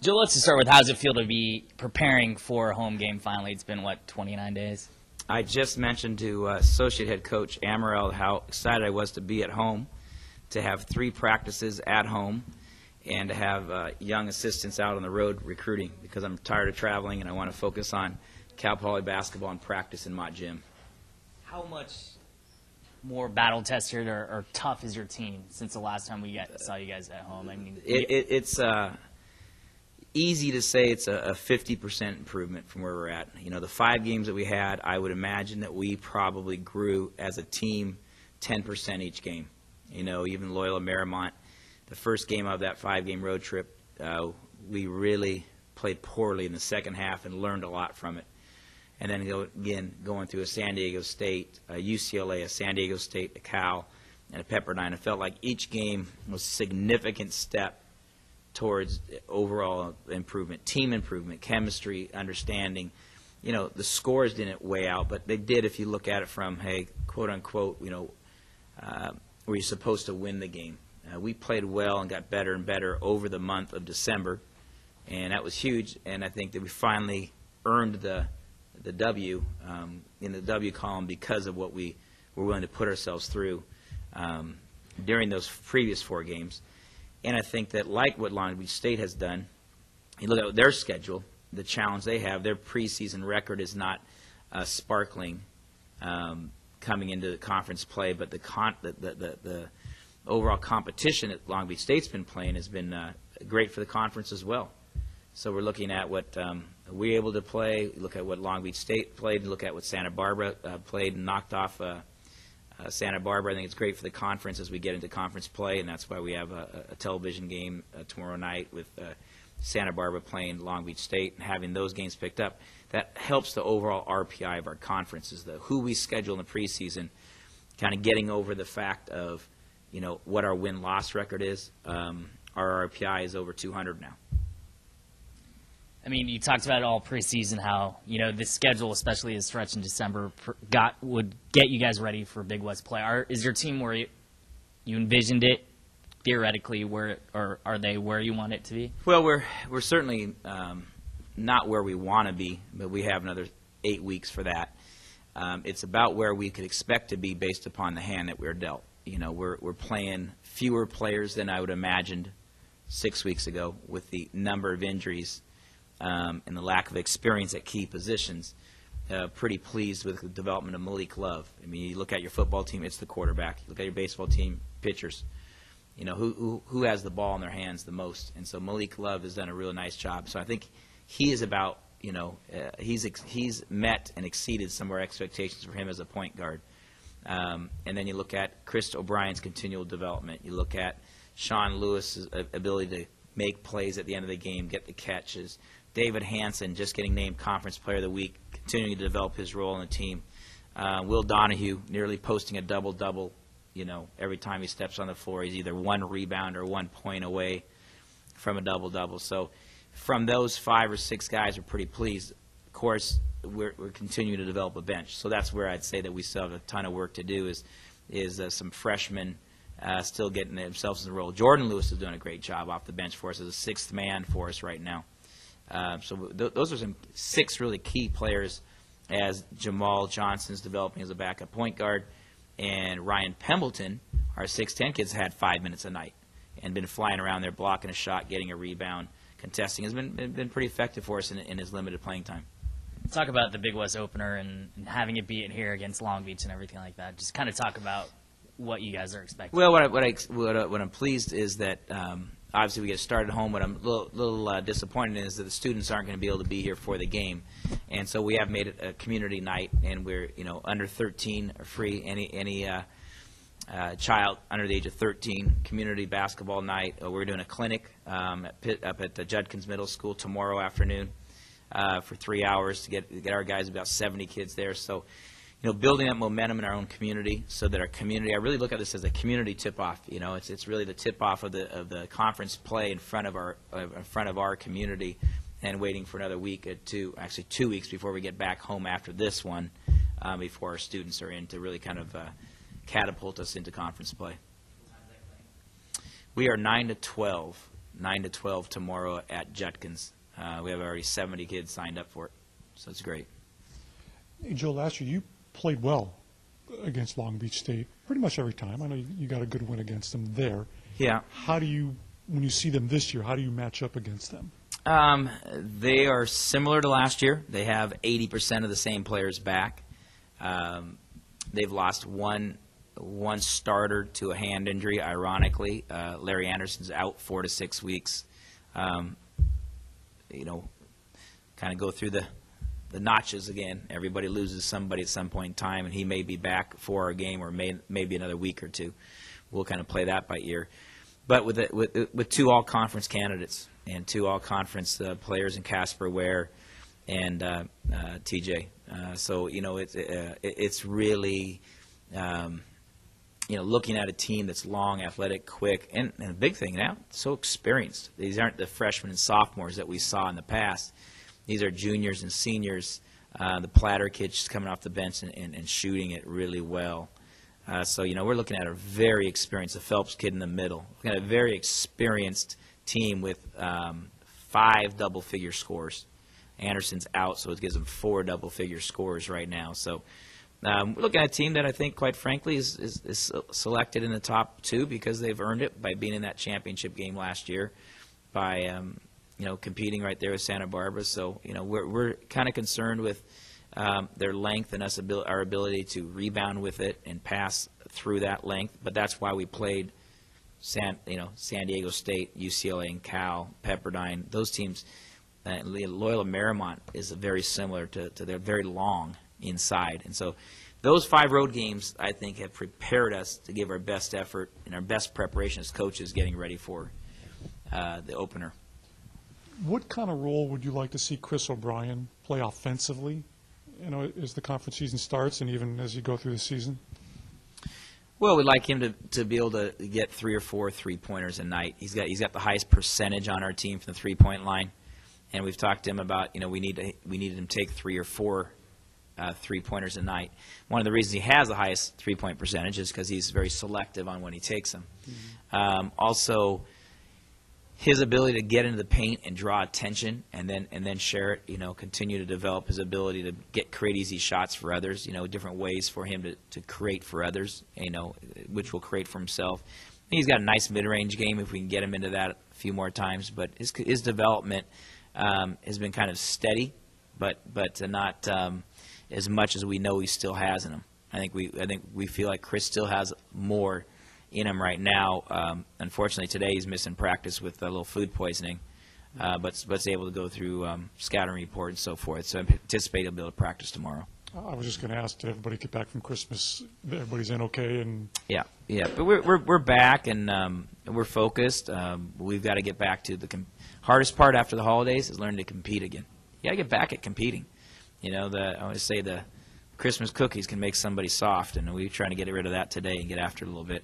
Joe, let's just start with how does it feel to be preparing for a home game finally? It's been, what, 29 days? I just mentioned to associate head coach Amaral how excited I was to be at home, to have 3 practices at home, and to have young assistants out on the road recruiting, because I'm tired of traveling and I want to focus on Cal Poly basketball and practice in Mott Gym. How much more battle-tested or tough is your team since the last time we saw you guys at home? I mean, it's easy to say it's a 50% improvement from where we're at. You know, the 5 games that we had, I would imagine that we probably grew as a team 10% each game. You know, even Loyola Marymount, the first game of that 5-game road trip, we really played poorly in the second half and learned a lot from it. And then going through a San Diego State, a UCLA, a San Diego State, a Cal, and a Pepperdine, it felt like each game was a significant step towards overall improvement, team improvement, chemistry, understanding. You know, the scores didn't weigh out, but they did if you look at it from, hey, quote unquote, you know, were you supposed to win the game? We played well and got better and better over the month of December, and that was huge. And I think that we finally earned the W in the W column because of what we were willing to put ourselves through during those previous 4 games. And I think that, like what Long Beach State has done, you look at their schedule, the challenge they have, their preseason record is not sparkling coming into the conference play, but the overall competition that Long Beach State's been playing has been great for the conference as well. So we're looking at what we're able to play, look at what Long Beach State played, look at what Santa Barbara played and knocked off Santa Barbara. I think it's great for the conference as we get into conference play, and that's why we have a television game tomorrow night with Santa Barbara playing Long Beach State and having those games picked up. That helps the overall RPI of our conference, is who we schedule in the preseason, kind of getting over the fact of, you know, what our win-loss record is. Our RPI is over 200 now. I mean, you talked about it all preseason, how, you know, this schedule, especially a stretch in December, would get you guys ready for Big West play. Is your team where you envisioned it theoretically, or are they where you want it to be? Well, we're certainly not where we want to be, but we have another 8 weeks for that. It's about where we could expect to be based upon the hand that we're dealt. You know, we're playing fewer players than I would have imagined 6 weeks ago with the number of injuries and the lack of experience at key positions. Pretty pleased with the development of Malik Love. I mean, you look at your football team, it's the quarterback. You look at your baseball team, pitchers. You know, who has the ball in their hands the most? And so Malik Love has done a real nice job. So I think he is about, you know, he's met and exceeded some of our expectations for him as a point guard. And then you look at Chris OBrien's continual development. You look at Sean Lewis's ability to make plays at the end of the game, get the catches. David Hansen just getting named Conference Player of the Week, continuing to develop his role in the team. Will Donahue nearly posting a double-double. You know, every time he steps on the floor, he's either 1 rebound or 1 point away from a double-double. So from those 5 or 6 guys, we're pretty pleased. Of course, we're continuing to develop a bench. So that's where I'd say that we still have a ton of work to do, is some freshmen still getting themselves in the role. Jordan Lewis is doing a great job off the bench for us as a 6th man for us right now. So those are some 6 really key players, as Jamal Johnson's developing as a backup point guard, and Ryan Pembleton, our 6'10 kid's had 5 minutes a night and been flying around there, blocking a shot, getting a rebound, contesting. Has been pretty effective for us in his limited playing time. Talk about the Big West opener and having it be in here against Long Beach and everything like that. Just kind of talk about what you guys are expecting. Well, what I'm pleased is that obviously we get started at home. What I'm a little disappointed in is that the students aren't going to be able to be here for the game, and so we have made it a community night, and we're, you know, under 13 are free. Any child under the age of 13, community basketball night. We're doing a clinic up at the Judkins Middle School tomorrow afternoon for 3 hours to get our guys, about 70 kids there. So, you know, building up momentum in our own community, so that our community, I really look at this as a community tip-off. You know, it's really the tip-off of the conference play in front of our community, and waiting for another week or two, actually 2 weeks before we get back home after this one, before our students are in, to really kind of catapult us into conference play. We are 9 to 12 9 to 12 tomorrow at Judkins. We have already 70 kids signed up for it, so it's great. Hey, Joe, last year you played well against Long Beach State pretty much every time. I know you got a good win against them there. Yeah. How do you, when you see them this year, how do you match up against them? They are similar to last year. They have 80% of the same players back. They've lost one starter to a hand injury, ironically. Larry Anderson's out 4 to 6 weeks. Kind of go through the notches again. Everybody loses somebody at some point in time, and he may be back for our game or maybe another week or two. We'll kind of play that by ear. But with 2 all-conference candidates and 2 all-conference players in Casper Ware and TJ, so it's really looking at a team that's long, athletic, quick, and a big thing now, so experienced. These aren't the freshmen and sophomores that we saw in the past. These are juniors and seniors. The Platter kid just coming off the bench and shooting it really well. So we're looking at a very experienced, the Phelps kid in the middle. Looking at a very experienced team with 5 double-figure scores. Anderson's out, so it gives them 4 double-figure scores right now. So we're looking at a team that I think, quite frankly, is selected in the top 2 because they've earned it by being in that championship game last year, by competing right there with Santa Barbara. So we're kind of concerned with their length and our ability to rebound with it and pass through that length. But that's why we played San Diego State, UCLA, and Cal, Pepperdine. Those teams, Loyola Marymount is very similar to they're very long inside. And so those 5 road games, I think, have prepared us to give our best effort and our best preparation as coaches getting ready for the opener. What kind of role would you like to see Chris OBrien play offensively, as the conference season starts and even as you go through the season? Well, we'd like him to be able to get 3 or 4 3-pointers a night. He's got the highest percentage on our team from the 3-point line, and we've talked to him about we needed him to take 3 or 4 3-pointers a night. One of the reasons he has the highest 3-point percentage is because he's very selective on when he takes them. Mm-hmm. Also, his ability to get into the paint and draw attention and then share it, continue to develop his ability to create easy shots for others, different ways for him to create for others, which will create for himself. He's got a nice mid-range game if we can get him into that a few more times, but his development has been kind of steady, but not as much as we know he still has in him. I think we feel like Chris still has more in him right now. Unfortunately, today he's missing practice with a little food poisoning, but able to go through scouting report and so forth. So I anticipate he'll be able to practice tomorrow. I was just going to ask, did everybody get back from Christmas? Everybody's in okay? And yeah. But we're back and we're focused. We've got to get back to the hardest part after the holidays is learning to compete again. You got to get back at competing. I always say the Christmas cookies can make somebody soft, and we're trying to get rid of that today and get after it a little bit.